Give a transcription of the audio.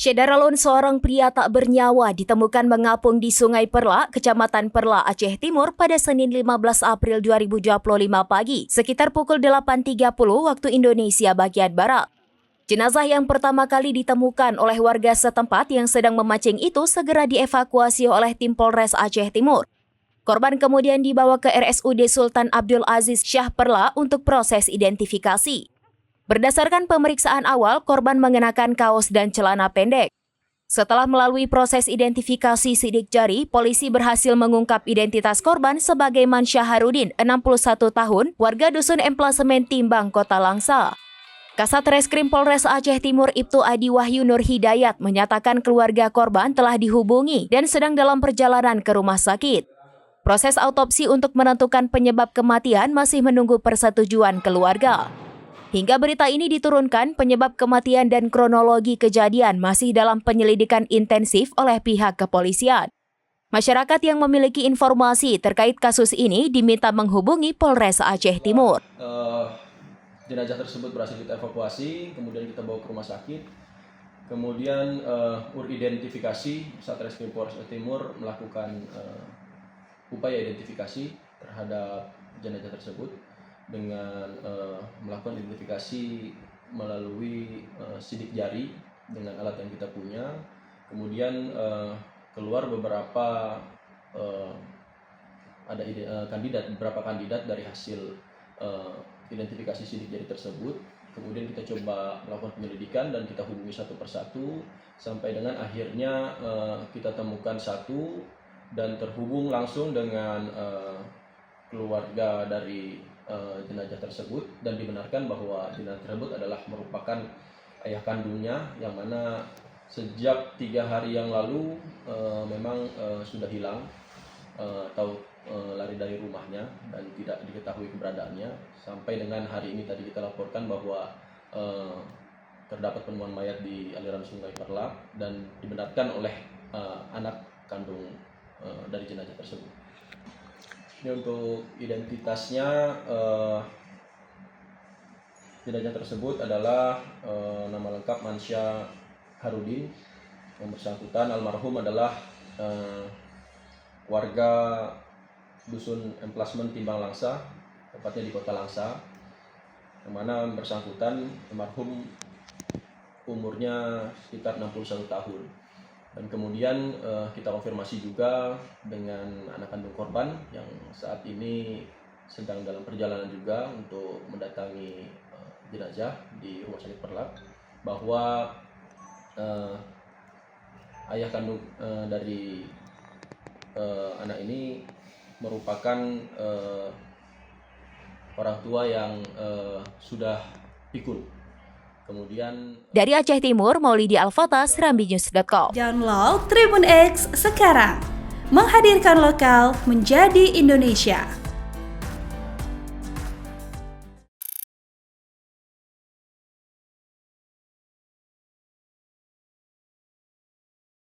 Syederalun, seorang pria tak bernyawa ditemukan mengapung di Sungai Perla, Kecamatan Perla, Aceh Timur pada Senin 15 April 2025 pagi, sekitar pukul 8.30 waktu Indonesia bagian Barat. Jenazah yang pertama kali ditemukan oleh warga setempat yang sedang memancing itu segera dievakuasi oleh tim Polres Aceh Timur. Korban kemudian dibawa ke RSUD Sultan Abdul Aziz Shah Perla untuk proses identifikasi. Berdasarkan pemeriksaan awal, korban mengenakan kaos dan celana pendek. Setelah melalui proses identifikasi sidik jari, polisi berhasil mengungkap identitas korban sebagai Man Syaharudin, 61 tahun, warga Dusun Emplasemen Timbang, Kota Langsa. Kasat Reskrim Polres Aceh Timur Ibtu Adi Wahyu Nur Hidayat menyatakan keluarga korban telah dihubungi dan sedang dalam perjalanan ke rumah sakit. Proses autopsi untuk menentukan penyebab kematian masih menunggu persetujuan keluarga. Hingga berita ini diturunkan, penyebab kematian dan kronologi kejadian masih dalam penyelidikan intensif oleh pihak kepolisian. Masyarakat yang memiliki informasi terkait kasus ini diminta menghubungi Polres Aceh Timur. Jenazah tersebut berhasil kita evakuasi, kemudian kita bawa ke rumah sakit. Kemudian identifikasi, Satreskrim Polres Aceh Timur melakukan upaya identifikasi terhadap jenazah tersebut dengan melakukan identifikasi melalui sidik jari dengan alat yang kita punya. Kemudian keluar beberapa beberapa kandidat dari hasil identifikasi sidik jari tersebut. Kemudian kita coba melakukan penyelidikan dan kita hubungi satu persatu sampai dengan akhirnya kita temukan satu dan terhubung langsung dengan keluarga dari jenazah tersebut dan dibenarkan bahwa jenazah tersebut adalah merupakan ayah kandungnya yang mana sejak 3 hari yang lalu memang sudah hilang atau lari dari rumahnya dan tidak diketahui keberadaannya. Sampai dengan hari ini tadi kita laporkan bahwa terdapat penemuan mayat di aliran Sungai Perla dan dibenarkan oleh anak kandung dari jenazah tersebut. Ini untuk identitasnya, jenazah tersebut adalah nama lengkap Man Syaharudin. Yang bersangkutan almarhum adalah warga Dusun Emplasemen Timbang Langsa, tepatnya di Kota Langsa, yang mana bersangkutan almarhum umurnya sekitar 61 tahun. Dan kemudian kita konfirmasi juga dengan anak kandung korban yang saat ini sedang dalam perjalanan juga untuk mendatangi jenazah di Rumah Sakit Perla, bahwa ayah kandung dari anak ini merupakan orang tua yang sudah pikun. Kemudian dari Aceh Timur, Maulidi Al-Fatah, SerambiNews.com. Download Tribun X sekarang, menghadirkan lokal menjadi Indonesia.